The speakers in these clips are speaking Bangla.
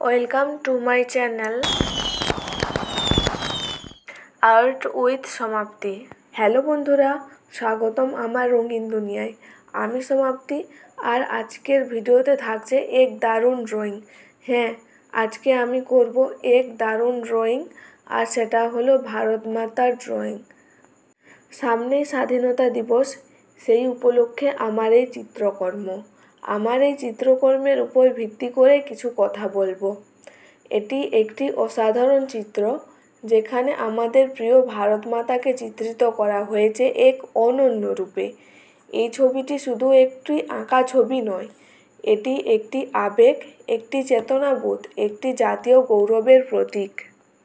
Welcome to my channel art with সমাপ্তি। হ্যালো বন্ধুরা, স্বাগতম আমার রঙিন দুনিয়ায়। আমি সমাপ্তি, আর আজকের ভিডিওতে থাকছে এক দারুণ ড্রয়িং। হ্যাঁ, আজকে আমি করব এক দারুণ ড্রয়িং, আর সেটা হলো ভারত মাতার ড্রয়িং। সামনেই স্বাধীনতা দিবস, সেই উপলক্ষে আমার এই চিত্রকর্ম। আমার এই চিত্রকর্মের উপর ভিত্তি করে কিছু কথা বলবো। এটি একটি অসাধারণ চিত্র, যেখানে আমাদের প্রিয় ভারত মাতাকে চিত্রিত করা হয়েছে এক অনন্য রূপে। এই ছবিটি শুধু একটি আঁকা ছবি নয়, এটি একটি আবেগ, একটি চেতনাবোধ, একটি জাতীয় গৌরবের প্রতীক।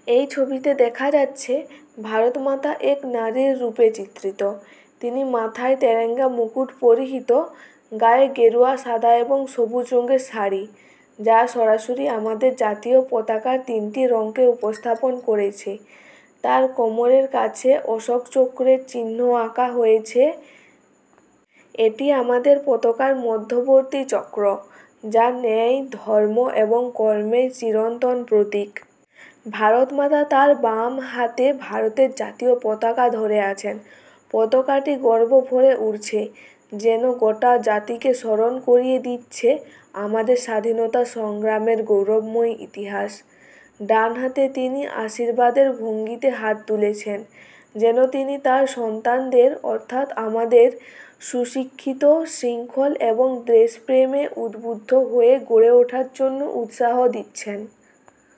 এই ছবিতে দেখা যাচ্ছে ভারত মাতা এক নারীর রূপে চিত্রিত। তিনি মাথায় তেরেঙ্গা মুকুট পরিহিত, গায়ে গেরুয়া, সাদা এবং সবুজ রঙের শাড়ি, যা সরাসরি আমাদের জাতীয় পতাকার তিনটি রঙকে উপস্থাপন করেছে। তার কোমরের কাছে অশোক চক্রের চিহ্ন আঁকা হয়েছে। এটি আমাদের পতাকার মধ্যবর্তী চক্র, যা ন্যায়, ধর্ম এবং কর্মের চিরন্তন প্রতীক। ভারত মাতা তার বাম হাতে ভারতের জাতীয় পতাকা ধরে আছেন। পতাকাটি গর্ব ভরে উড়ছে, যেন গোটা জাতিকে স্মরণ করিয়ে দিচ্ছে আমাদের স্বাধীনতা সংগ্রামের গৌরবময় ইতিহাস। ডান হাতে তিনি আশীর্বাদের ভঙ্গিতে হাত তুলেছেন, যেন তিনি তার সন্তানদের, অর্থাৎ আমাদের সুশিক্ষিত, শৃঙ্খল এবং দেশপ্রেমে উদ্বুদ্ধ হয়ে গড়ে ওঠার জন্য উৎসাহ দিচ্ছেন।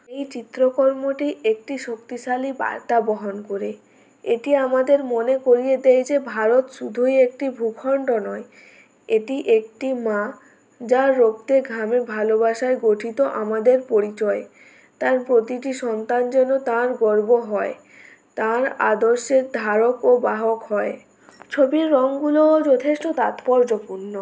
এই চিত্রকর্মটি একটি শক্তিশালী বার্তা বহন করে। এটি আমাদের মনে করিয়ে দেয় যে ভারত শুধুই একটি ভূখণ্ড নয়, এটি একটি মা, যার রক্তে ঘামে ভালোবাসায় গঠিত আমাদের পরিচয়। তার প্রতিটি সন্তান যেন তার গর্ব হয়, তার আদর্শের ধারক ও বাহক হয়। ছবির রঙগুলোও যথেষ্ট তাৎপর্যপূর্ণ।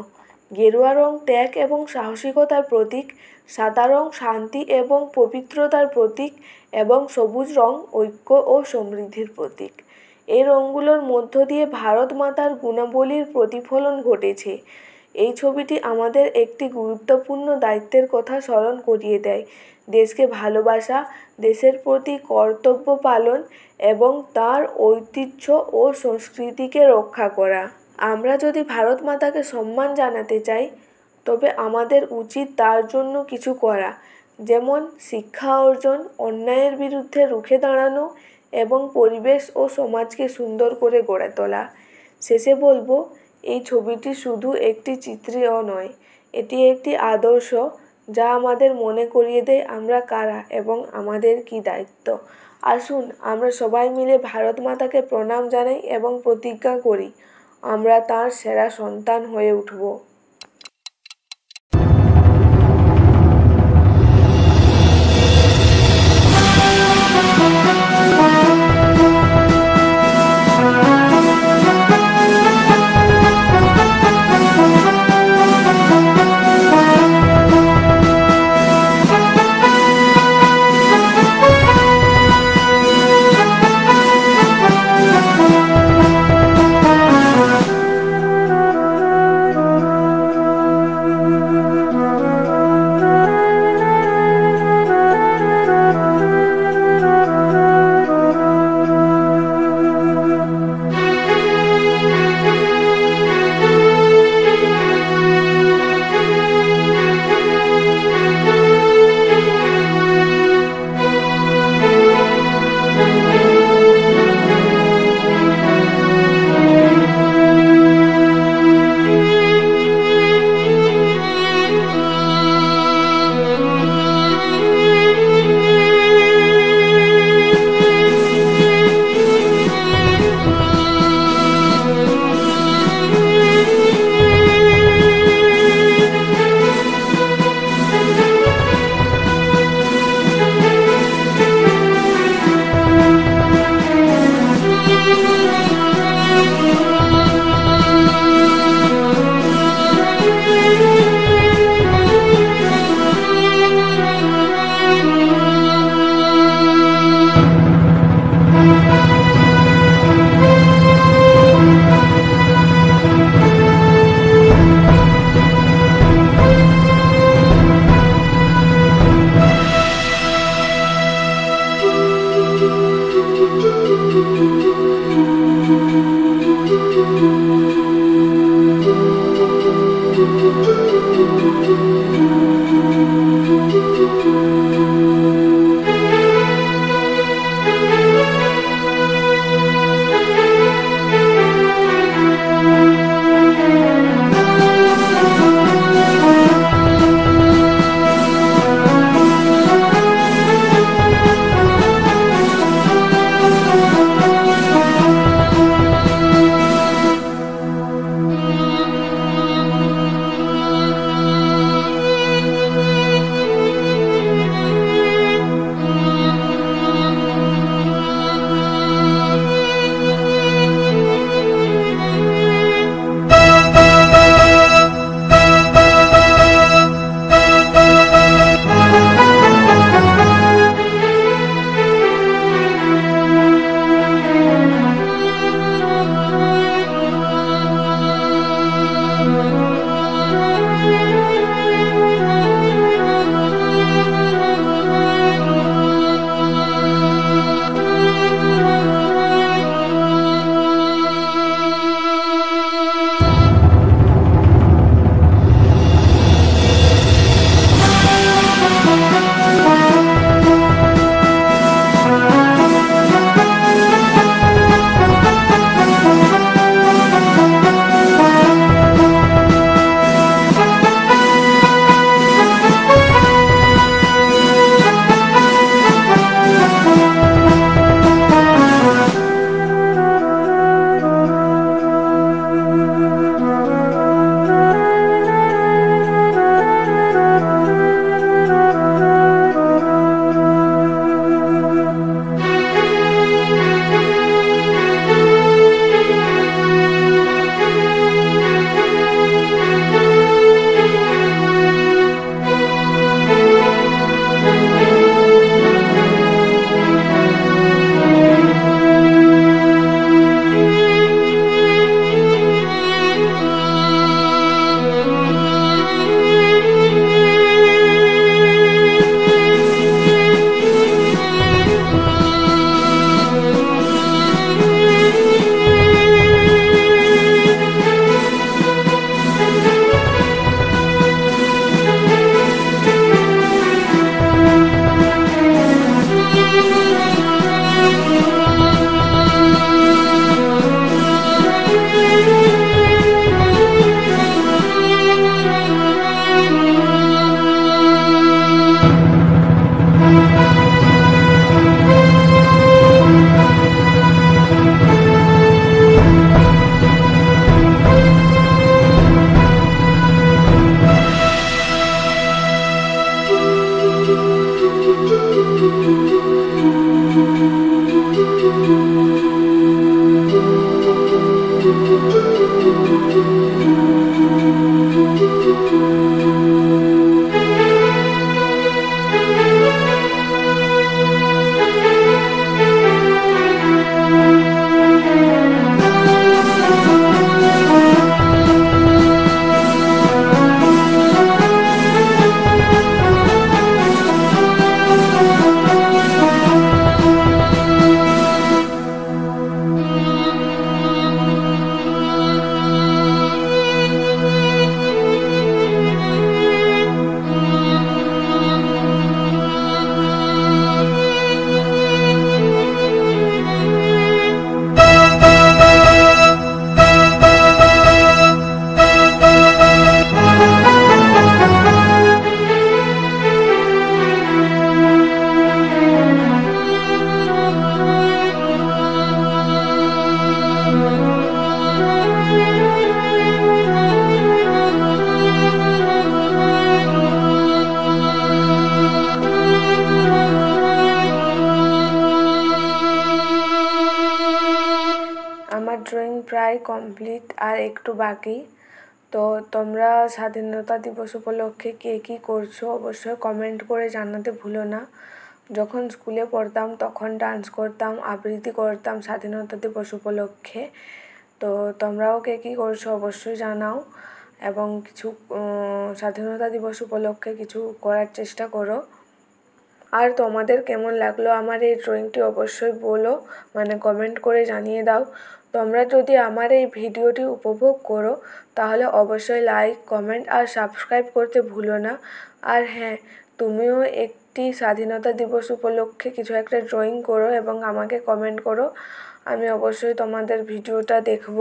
গেরুয়া রং ত্যাগ এবং সাহসিকতার প্রতীক, সাদা রং শান্তি এবং পবিত্রতার প্রতীক, এবং সবুজ রং ঐক্য ও সমৃদ্ধির প্রতীক। এই রঙগুলোর মধ্য দিয়ে ভারত মাতার গুণাবলীর প্রতিফলন ঘটেছে। এই ছবিটি আমাদের একটি গুরুত্বপূর্ণ দায়িত্বের কথা স্মরণ করিয়ে দেয়: দেশকে ভালোবাসা, দেশের প্রতি কর্তব্য পালন এবং তার ঐতিহ্য ও সংস্কৃতিকে রক্ষা করা। আমরা যদি ভারত মাতাকে সম্মান জানাতে চাই, তবে আমাদের উচিত তার জন্য কিছু করা, যেমন শিক্ষা অর্জন, অন্যায়ের বিরুদ্ধে রুখে দাঁড়ানো এবং পরিবেশ ও সমাজকে সুন্দর করে গড়ে তোলা। শেষে বলবো, এই ছবিটি শুধু একটি চিত্রও নয়, এটি একটি আদর্শ, যা আমাদের মনে করিয়ে দেয় আমরা কারা এবং আমাদের কী দায়িত্ব। আসুন আমরা সবাই মিলে ভারত মাতাকে প্রণাম জানাই এবং প্রতিজ্ঞা করি, আমরা তার সেরা সন্তান হয়ে উঠব। প্রায় কমপ্লিট, আর একটু বাকি। তো তোমরা স্বাধীনতা দিবস উপলক্ষে কে কী করছো অবশ্যই কমেন্ট করে জানাতে ভুলো না। যখন স্কুলে পড়তাম তখন ডান্স করতাম, আবৃত্তি করতাম স্বাধীনতা দিবস উপলক্ষে। তো তোমরাও কে কী করছো অবশ্যই জানাও, এবং কিছু স্বাধীনতা দিবস উপলক্ষে কিছু করার চেষ্টা করো। আর তোমাদের কেমন লাগলো আমার এই ড্রয়িংটি অবশ্যই বলো, মানে কমেন্ট করে জানিয়ে দাও। তোমরা যদি আমার এই ভিডিওটি উপভোগ করো তাহলে অবশ্যই লাইক, কমেন্ট আর সাবস্ক্রাইব করতে ভুলো না। আর হ্যাঁ, তুমিও একটি স্বাধীনতা দিবস উপলক্ষে কিছু একটা ড্রয়িং করো এবং আমাকে কমেন্ট করো, আমি অবশ্যই তোমাদের ভিডিওটা দেখব।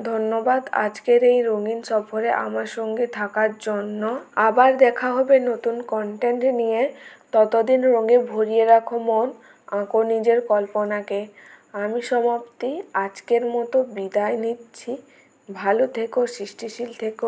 ধন্যবাদ আজকের এই রঙিন সফরে আমার সঙ্গে থাকার জন্য। আবার দেখা হবে নতুন কন্টেন্ট নিয়ে। ততদিন রঙে ভরিয়ে রাখো মন, আঁকো নিজের কল্পনাকে। আমি সমাপ্তি, আজকের মতো বিদায় নিচ্ছি। ভালো থেকো, সৃষ্টিশীল থেকো।